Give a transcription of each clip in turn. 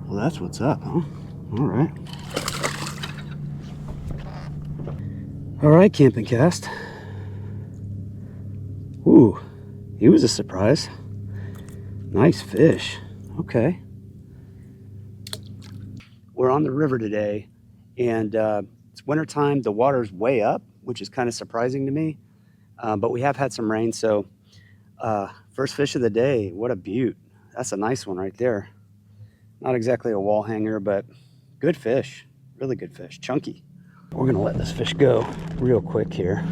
Well, that's what's up, huh? All right. All right, camping cast. Ooh, he was a surprise. Nice fish. Okay. We're on the river today, and it's wintertime. The water's way up, which is kind of surprising to me. But we have had some rain, so first fish of the day. What a beaut. That's a nice one right there. Not exactly a wall hanger, but good fish. Really good fish. Chunky. We're going to let this fish go real quick here.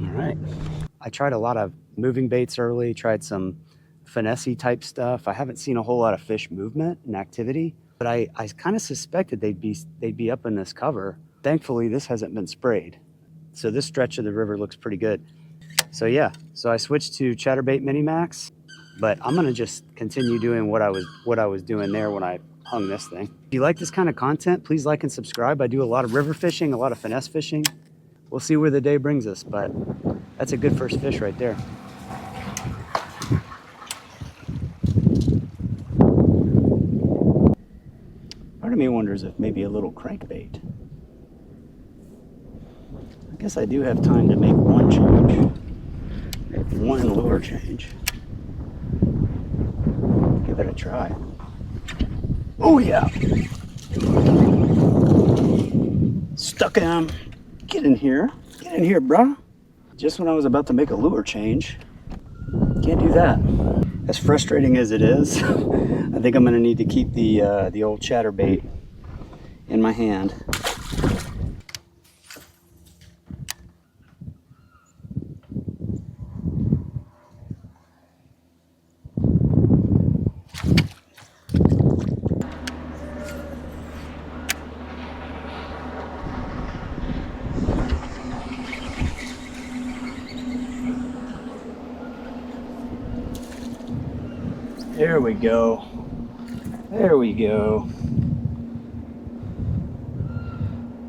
All right. I tried a lot of moving baits early, tried some finesse-y type stuff. I haven't seen a whole lot of fish movement and activity, but I kind of suspected they'd be up in this cover. Thankfully, this hasn't been sprayed. So this stretch of the river looks pretty good. So yeah, so I switched to CHATTERBAIT Mini Max, but I'm gonna just continue doing what I was doing there when I hung this thing. If you like this kind of content, please like and subscribe. I do a lot of river fishing, a lot of finesse fishing. We'll see where the day brings us, but that's a good first fish right there. Part of me wonders if maybe a little crankbait. I guess I do have time to make one change. One lure change. Give it a try. Oh yeah! Stuck him. Get in here. Get in here, bruh. Just when I was about to make a lure change. Can't do that. As frustrating as it is, I think I'm gonna need to keep the old CHATTERBAIT in my hand. There we go. There we go.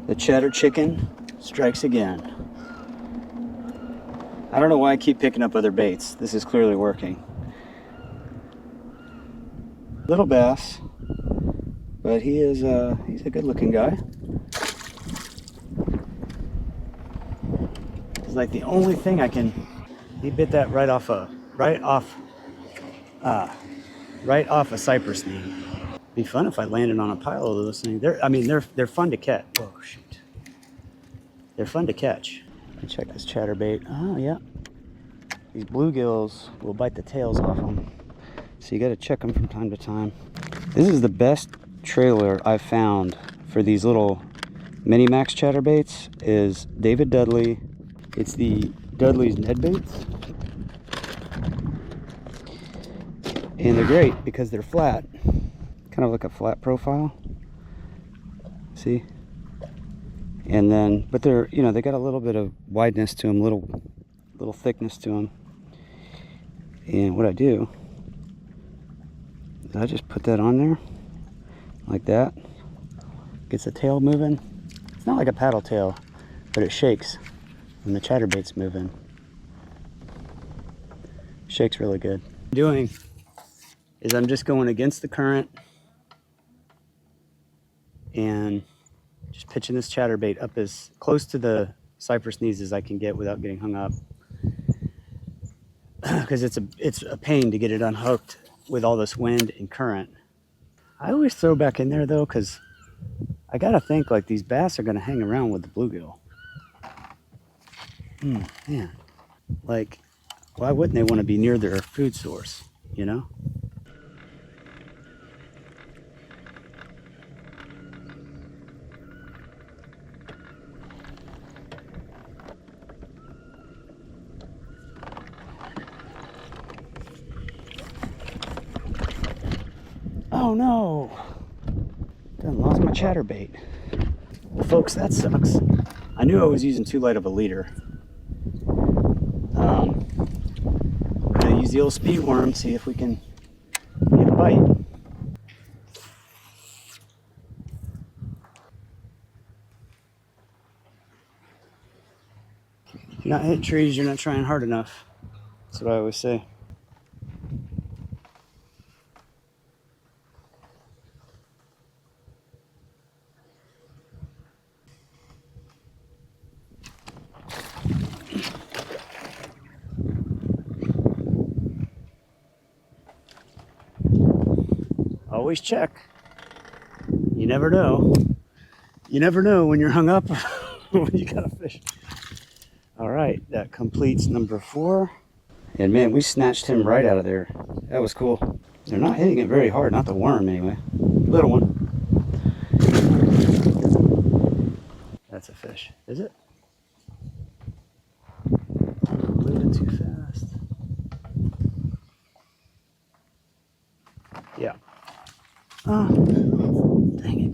The cheddar chicken strikes again. I don't know why I keep picking up other baits. This is clearly working. Little bass, but he's a good looking guy. It's like the only thing I can, he bit that right off a cypress knee. Be fun if I landed on a pile of those things. They're fun to catch. Whoa, shoot. They're fun to catch. Let me check this CHATTERBAIT. Oh, yeah. These bluegills will bite the tails off them. So you got to check them from time to time. This is the best trailer I've found for these little Mini Max CHATTERBAITs is David Dudley. It's the Dudley's Ned Baits. And they're great because they're flat, kind of like a flat profile. See? And then, but they're, you know, they got a little bit of wideness to them, little thickness to them. And what I do is I just put that on there like that. Gets the tail moving. It's not like a paddle tail, but it shakes when the CHATTERBAIT's moving. Shakes really good. What I'm doing is I'm just going against the current and just pitching this CHATTERBAIT up as close to the cypress knees as I can get without getting hung up. Because it's a pain to get it unhooked with all this wind and current. I always throw back in there though, because I gotta think like these bass are gonna hang around with the bluegill. Man, like why wouldn't they want to be near their food source, you know? Oh no! Done lost my CHATTERBAIT. Well, folks, that sucks. I knew I was using too light of a leader. I'm gonna use the old speed worm, see if we can get a bite. you're not hitting trees, you're not trying hard enough. That's what I always say. Always check. You never know. You never know when you're hung up when you got a fish. All right, that completes number 4. And man, we snatched him right out of there. That was cool. They're not hitting it very hard, not the worm anyway. Little one. That's a fish, is it? A little bit too fast. Yeah. Oh, dang it.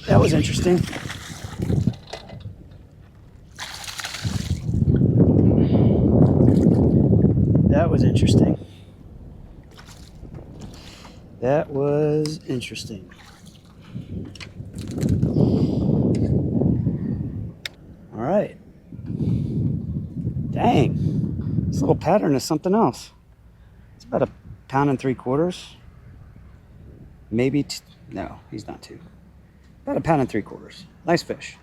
That was interesting. That was interesting. That was interesting. All right. Dang. This little pattern is something else. It's about 1 3/4 pounds. Maybe, no, he's not 2. About 1 3/4 pounds. Nice fish.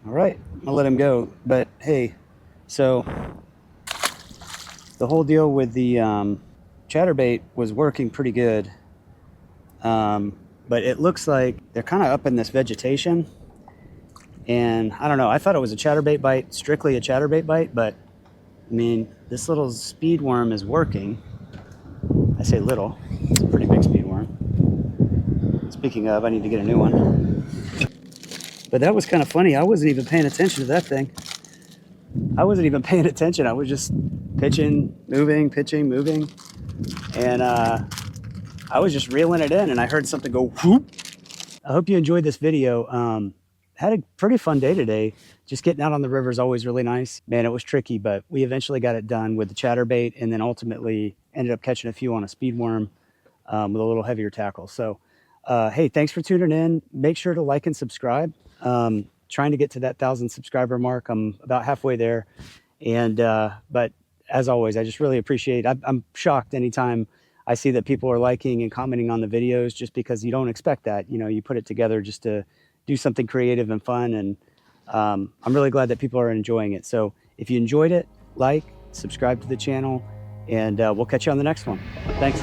All right, I'll let him go. But hey, so the whole deal with the chatterbait was working pretty good. But it looks like they're kind of up in this vegetation. And I don't know, I thought it was a chatterbait bite, strictly a chatterbait bite, but I mean, this little speed worm is working. I say little, it's a pretty big speed worm. Speaking of, I need to get a new one. But that was kind of funny. I wasn't even paying attention to that thing. I wasn't even paying attention. I was just pitching, moving, pitching, moving. And I was just reeling it in and I heard something go whoop. I hope you enjoyed this video. Had a pretty fun day today. Just getting out on the river is always really nice. Man, it was tricky, but we eventually got it done with the chatterbait and then ultimately ended up catching a few on a speed worm with a little heavier tackle. So, hey, thanks for tuning in. Make sure to like and subscribe. Trying to get to that 1,000 subscriber mark. I'm about halfway there. And, but as always, I just really appreciate, I'm shocked anytime I see that people are liking and commenting on the videos just because you don't expect that. You know, you put it together just to do something creative and fun. And I'm really glad that people are enjoying it. So if you enjoyed it, like, subscribe to the channel, and we'll catch you on the next one. Thanks.